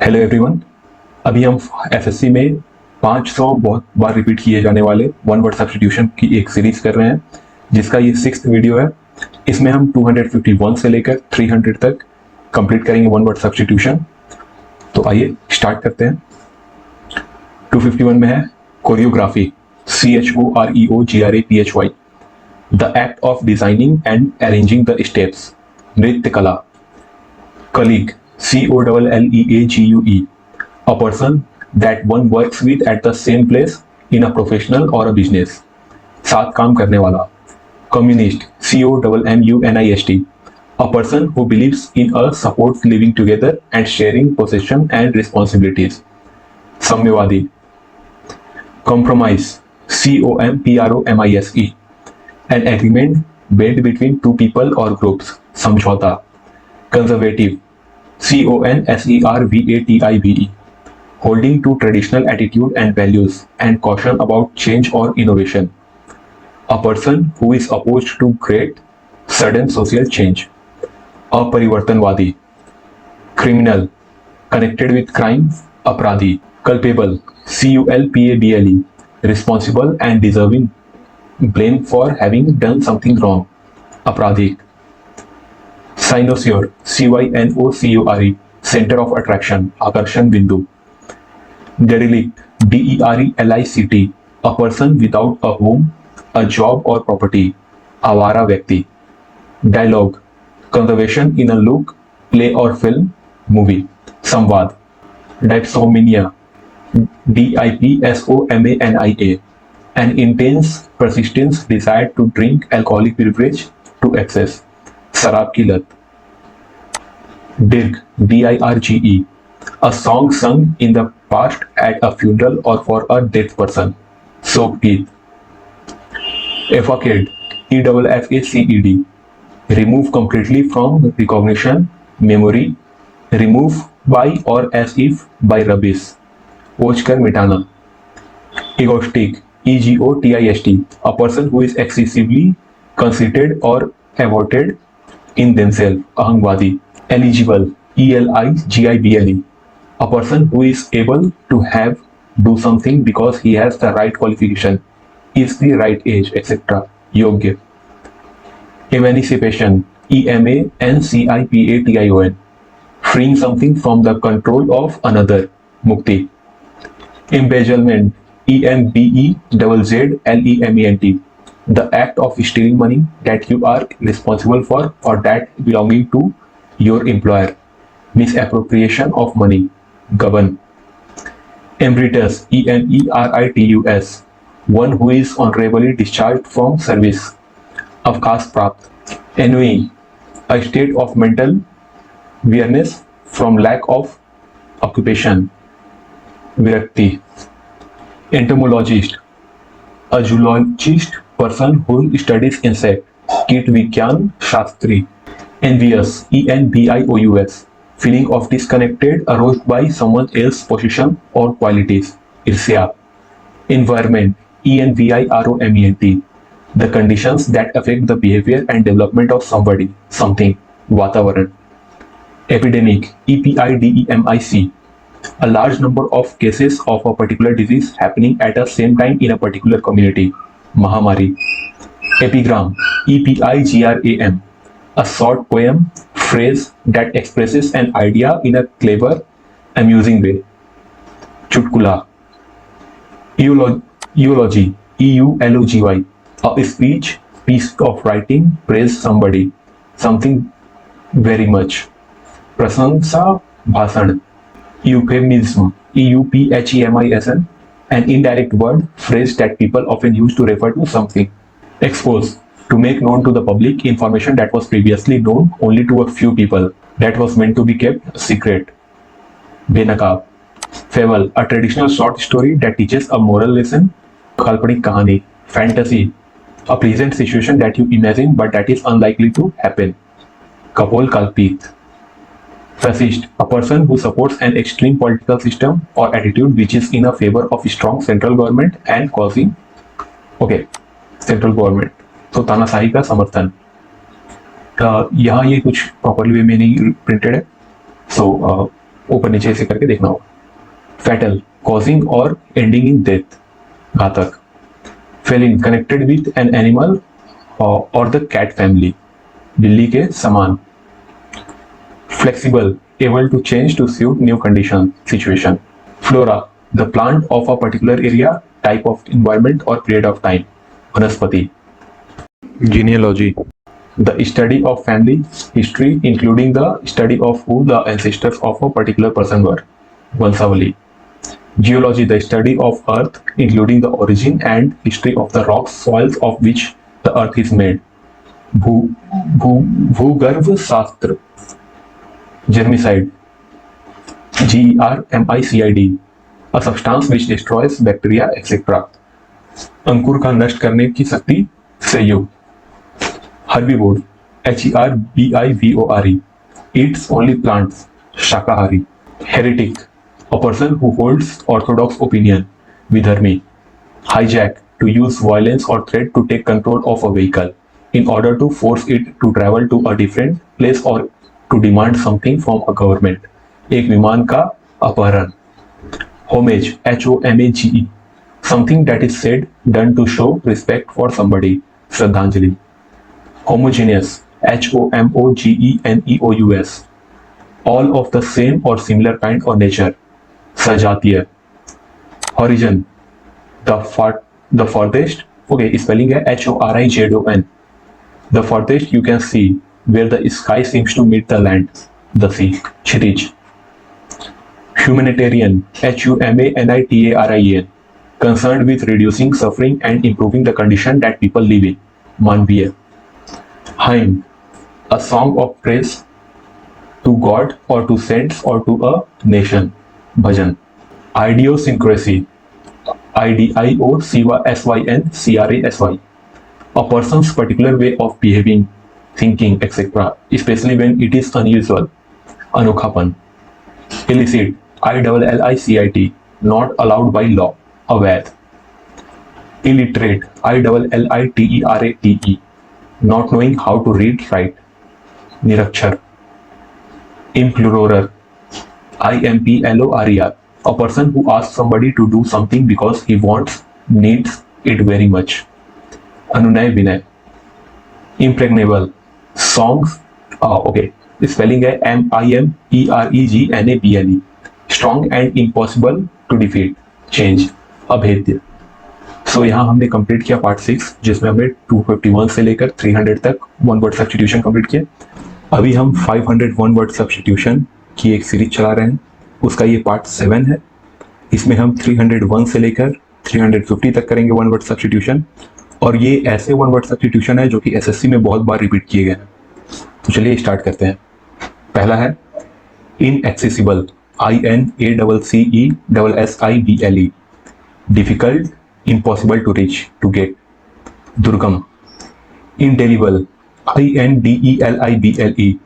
Hello everyone. अभी हम FSc में 500 बहुत बार रिपीट किए जाने वाले वन वर्ड सब्स्टिट्यूशन की एक सीरीज कर रहे हैं, जिसका ये 6th वीडियो है। इसमें हम 251 से लेकर 300 तक कंप्लीट करेंगे वन वर्ड सब्स्टिट्यूशन। तो आइए स्टार्ट करते हैं। 251 में है choreography, CHOREOGRAPHY, the act of designing and arranging the steps. नृत्य कला। Colleague, COLLEAGUE, a person that one works with at the same place in a professional or a business. साथ काम करने वाला। Communist, COMMUNIST, a person who believes in a support living together and sharing possession and responsibilities. साम्यवादी। Compromise, COMPROMISE, an agreement made between two people or groups. समझौता। Conservative, CONSERVATIVE, holding to traditional attitude and values and caution about change or innovation. A person who is opposed to great sudden social change. अपरिवर्तनवादी। Criminal, connected with crime, अपराधी। Culpable, CULPABLE, responsible and deserving blame for having done something wrong, अपराधिक। Cynosure, CYNOCURE, center of attraction, आकर्षण बिंदु। Derelict, DERELICT, a person without a home, a job or property, आवारा व्यक्ति। Dialogue, conservation in a look, play or film, movie, संवाद। Dipsomania, DIPSOMANIA, an intense persistent desire to drink alcoholic beverage to excess, शराब की लत। Dirge, DIRGE, a song sung in the past at a funeral or for a dead person, शोक गीत। Effaced, EFFACED, remove completely from recognition, memory, remove by or as if by rubbish, पोंछ कर मिटाना। Egoistic, EGOTIST, a person who is excessively conceited or avoided in themselves, अहंगवादी। Eligible, ELIGIBLE, a person who is able to do something because he has the right qualification, is the right age, etc. योग्य। Emancipation, EMANCIPATION, freeing something from the control of another, मुक्ति। Embezzlement, EMBEZZLEMENT, the act of stealing money that you are responsible for or that belonging to your employer, misappropriation of money, govern। Emeritus, EMERITUS, one who is honorably discharged from service, अवकाश प्राप्त। Ennui, a state of mental weariness from lack of occupation, विरक्ति। Entomologist, a zoologist person who studies insect, कीट विज्ञान Shastri. Envious, ENVIOUS, feeling of disconnected aroused by someone else's position or qualities, ईर्ष्या। Environment, ENVIRONMENT, the conditions that affect the behavior and development of somebody, something, वातावरण। Epidemic, EPIDEMIC, a large number of cases of a particular disease happening at the same time in a particular community, महामारी। Epigram, EPIGRAM, a short poem phrase that expresses an idea in a clever, amusing way, चुटकुला। Eulogy, EULOGY, a speech, piece of writing, praise somebody, something very much, प्रशंसा भाषण। Euphemism, EUPHEMISM, an indirect word, phrase that people often use to refer to something. Expose, to make known to the public information that was previously known only to a few people, that was meant to be kept secret. बेनकाब। Fable, a traditional short story that teaches a moral lesson, काल्पनिक कहानी। Fantasy, a pleasant situation that you imagine but that is unlikely to happen, कपोल कल्पित। Fascist, a person who supports an extreme political system or attitude which is in a favor of strong central government and causing central government, तो तानाशाही का समर्थन। यहाँ ये कुछ properly वे में नहीं प्रिंटेड है, सो ऊपर नीचे ऐसे करके देखना होगा। फैटल, कॉजिंग और एंडिंग इन डेथ, घातक। Phelan, connected with an animal और द कैट फैमिली, बिल्ली के समान। Flexible, able to change to suit new condition, situation. Flora, the plant of a particular area, type of environment or period of time, वनस्पति। Genealogy, the study of family history including the study of who the ancestors of a particular person were, वंशावली। Geology, the study of earth including the origin and history of the rocks, soils of which the earth is made, भूगर्भ शास्त्र। Germicide, GERMICID, a substance which destroys bacteria etc. अंकुर का नष्ट करने की शक्ति से युक्त। Herbivore, HERBIVORE, eats only plants, शाकाहारी। Heretic, a person who holds orthodox opinion, विधर्मी। Hijack, to use violence or threat to take control of a vehicle in order to force it to travel to a different place or to demand something from a government, एक विमान का अपहरण। Homage, HOMAGE, something that is said, done to show respect for somebody, श्रद्धांजलि। Homogeneous, HOMOGENEOUS, all of the same or similar kind or nature, सजातीय। Horizon, the farthest, okay, spelling है HORIZON, the farthest you can see where the sky seems to meet the land, the sea, Kshitij. Humanitarian, HUMANITARIAN, concerned with reducing suffering and improving the condition that people live in, मानवीय। Hymn, a song of praise to God or to saints or to a nation, bhajan. Idiosyncrasy, IDIOCYNCRASY, a person's particular way of behaving, thinking, etc., especially when it is unusual, अनोखापन। Illicit, ILLICIT, not allowed by law, अवैध। Illiterate, ILLITERATE, not knowing how to read, write, निरक्षर। Implorer, IMPLORER, a person who asks somebody to do something because he needs it very much, अनुनय विनय। Impregnable, songs, okay, spelling है MIMPREGNABLE, strong and impossible to defeat, change, अभेद्य। सो यहाँ हमने complete किया part 6, जिसमें हमने 251 से लेकर 300 तक वन वर्ड सब्स्टिट्यूशन कंप्लीट किया। अभी हम 501 वर्ड सब्स्टिट्यूशन की एक सीरीज चला रहे हैं, उसका ये पार्ट 7 है। इसमें हम 301 से लेकर 350 तक करेंगे वन वर्ड सब्स्टिट्यूशन, और ये ऐसे वन वर्ड सब्स्टिट्यूशन है जो कि एसएससी में बहुत बार रिपीट किए गए हैं। तो चलिए स्टार्ट करते हैं। पहला है inaccessible, INACCESSIBLE, difficult, impossible to reach, to get, दुर्गम। Indelible, INDELIBLE,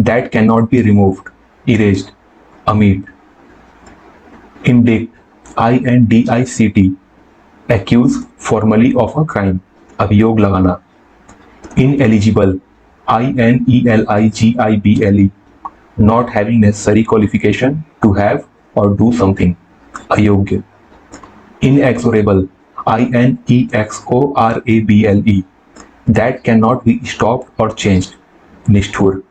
that cannot be removed, erased, अमीट। Indict, INDICT, accuse formally of a crime, अभियोग लगाना। Ineligible, INELIGIBLE, not having necessary qualification to have or do something, अयोग्य। Inexorable, INEXORABLE, that cannot be stopped or changed, निष्ठुर।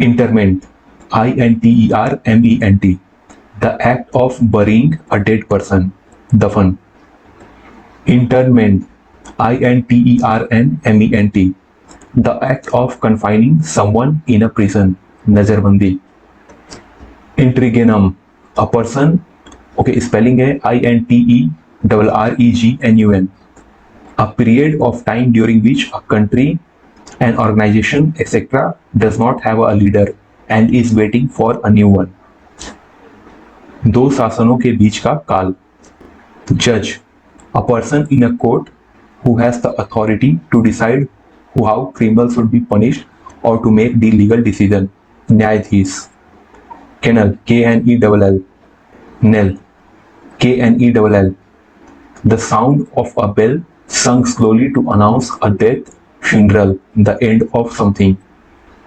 Interment, INTERMENT, the act of burying a dead person, दफन। Internment, INTERNMENT, the act of confining someone in a prison, नजरबंदी। Interregnum, a person, okay, spelling है INTERREGNUN, a period of time during which a country, an organization, etc. does not have a leader and is waiting for a new one, दो शासनों के बीच का काल। Judge, a person in a court who has the authority to decide how criminals should be punished or to make the legal decision, न्यायाधीश। Kennel, KNELL, knell, KNELL, the sound of a bell sung slowly to announce a death, funeral, the end of something,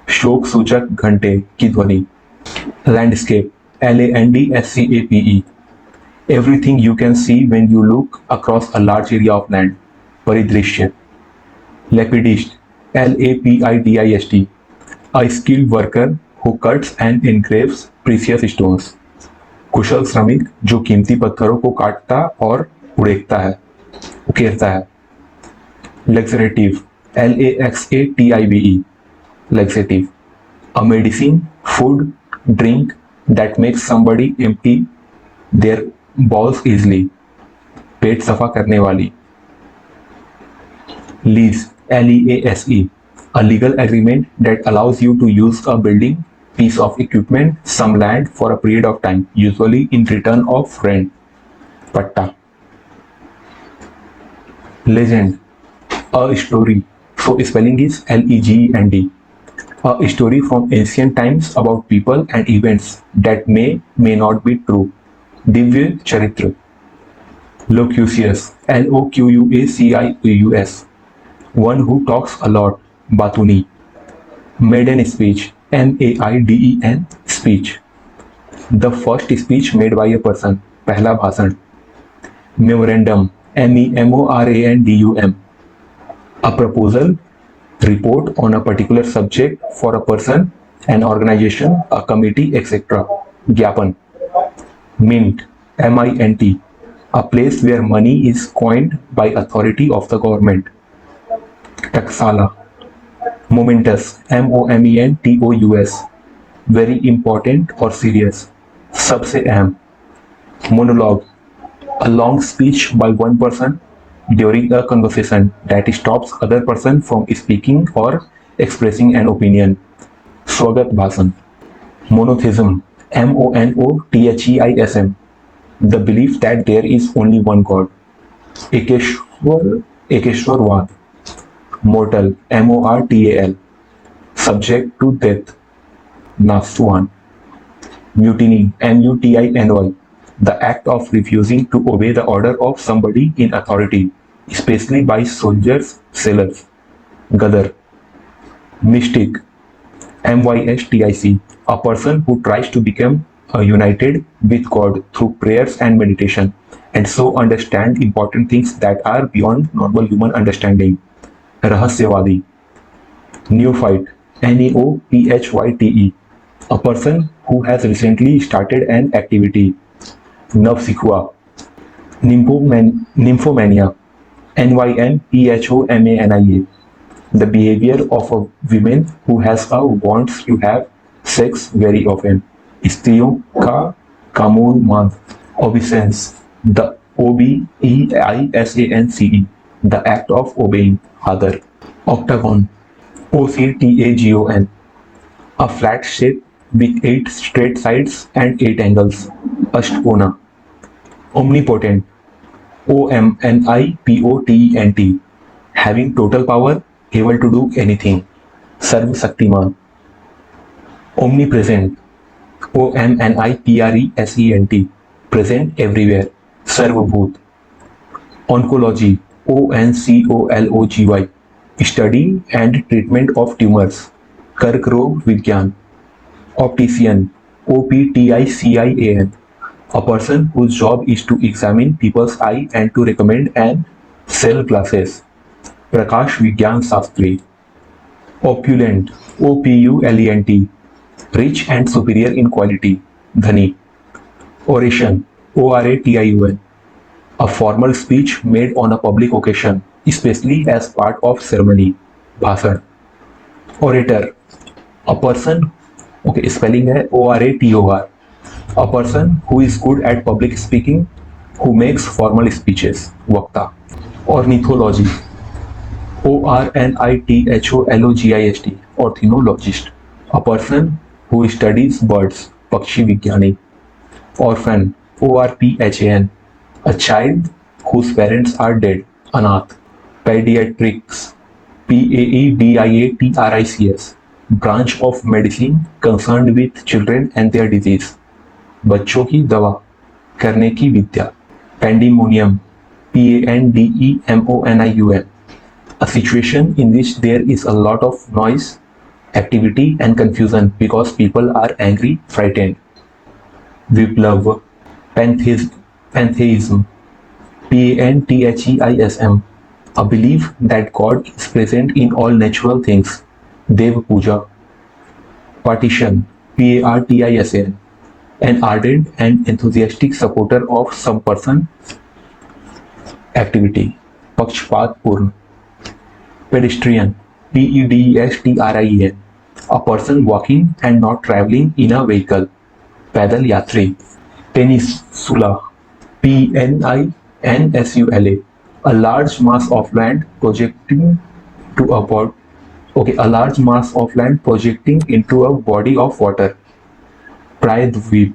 शोक सूचक घंटे की ध्वनि, Landscape, LANDSCAPE. Everything you can see when you look across a large area of land. Paridrishya. Lapidist, LAPIDIST. A skilled worker who cuts and engraves precious stones. कुशल श्रमिक जो कीमती पत्थरों को काटता और उड़ेकता है, उकेरता है. Laxative, LAXATIVE. Laxative. A medicine, food, drink that makes somebody empty their balls easily. पेट सफा करने वाली. Lease, LEASE. A legal agreement that allows you to use a building, piece of equipment, some land for a period of time, usually in return of rent. Patta. Legend, a story. So spelling is LEGEND. A story from ancient times about people and events that may not be true. Divya Charitra. Locucious, LOQUACIUS. One who talks a lot, Batuni. Maiden speech, MAIDEN speech. The first speech made by a person, पहला भाषण. Memorandum, MEMORANDUM. A proposal, report on a particular subject for a person, an organization, a committee, etc. Gyapan. Mint, MINT. A place where money is coined by authority of the government. Taksala. Momentous, MOMENTOUS. Very important or serious. सबसे अहम. Monologue. A long speech by one person during a conversation that stops other person from speaking or expressing an opinion. स्वागत भाषण. Monotheism, MONOTHEISM. The belief that there is only one God. Ekeshwarvad. Mortal, MORTAL. Subject to death. Nastwan. Mutiny, MUTINY. The act of refusing to obey the order of somebody in authority, especially by soldiers, sailors. Gadar. Mystic, MYSTIC. A person who tries to become united with God through prayers and meditation, and so understand important things that are beyond normal human understanding. Rahasyavadi. Neophyte, NEOPHYTE. A person who has recently started an activity. Navsikhua. Nymphomania, NYMPHOMANIA. The behavior of a woman who has a wants to have sex very often. स्त्रियों का कामोन्माद. Obeisance, the OBEISANCE. The act of obeying. Other. Octagon, OCTAGON. A flat shape with 8 straight sides and 8 angles. Ashtapona. Omnipotent, OMNIPOTENT. Having total power, able to do anything. Sarvashaktiman. Omnipresent, OMNIPRESENT. Present everywhere. Sarvabhut. Oncology, ONCOLOGY. Study and treatment of tumors. Kark Rog Vigyan. Optician, OPTICIAN. A person whose job is to examine people's eye and to recommend and sell glasses. Prakash Vigyan Sastri. Opulent, OPULENT. Rich and superior in quality. Dhani. Oration, ORATION. A formal speech made on a public occasion, especially as part of ceremony. Bhasan. Orator. A person, okay, spelling है ORATOR. A person who is good at public speaking, who makes formal speeches. Vakta. Ornithology, ORNITHOLOGIST. Ornithologist. A person who studies birds. Pakshi Vigyani. Orphan, ORPHAN. A child whose parents are dead. Anath. Pediatrics, PAEDIATRICS. Branch of medicine concerned with children and their disease. बच्चों की दवा करने की विद्या. Pandemonium, PANDEMONIUM. A situation in which there is a lot of noise activity and confusion because people are angry, frightened. Viplav, pantheism, pantheism, a belief that God is present in all natural things. Dev Puja, partition, partisan, an ardent and enthusiastic supporter of some person activity. Pakshpatpurn, pedestrian, pedestrin, a person walking and not traveling in a vehicle. Paidal yatri. Peninsula, Peninsula, a large mass of land projecting to a body. Okay, a large mass of land projecting into a body of water. Pradvip,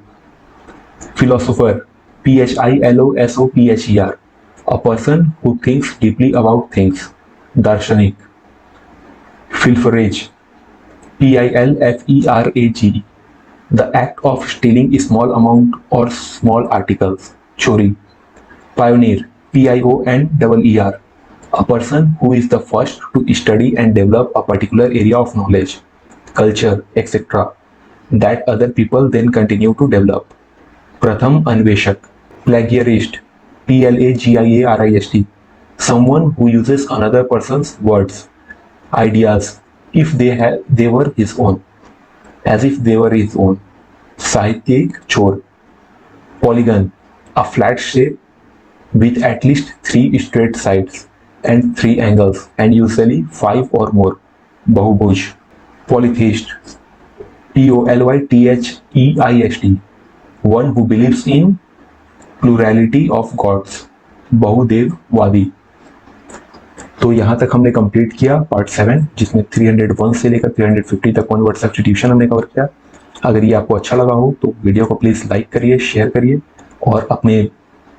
philosopher, philosopher, a person who thinks deeply about things. Darshanik, pilferage, pilferage, the act of stealing a small amount or small articles. Chori, pioneer, pioneer, a person who is the first to study and develop a particular area of knowledge, culture, etc., that other people then continue to develop. Pratham Anveshak, plagiarist, plagiarist, someone who uses another person's words, ideas, if they were his own, as if they were his own. Sahityik Chor, polygon, a flat shape with at least 3 straight sides and 3 angles, and usually 5 or more. Bahubhuj, polytheist, polytheist, one who believes in plurality of gods. बहुदेववादी. तो यहाँ तक हमने complete किया part 7, जिसमें 301 से लेकर 350 तक one word substitution हमने कवर किया. अगर ये आपको अच्छा लगा हो तो वीडियो को प्लीज़ लाइक करिए, शेयर करिए, और अपने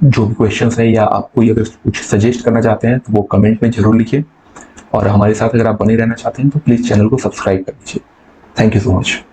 जो भी क्वेश्चंस है या आप कोई अगर कुछ सजेस्ट करना चाहते हैं तो वो कमेंट में ज़रूर लिखिए. और हमारे साथ अगर आप बने रहना चाहते हैं तो प्लीज़ चैनल को सब्सक्राइब कर दीजिए. Thank you so much.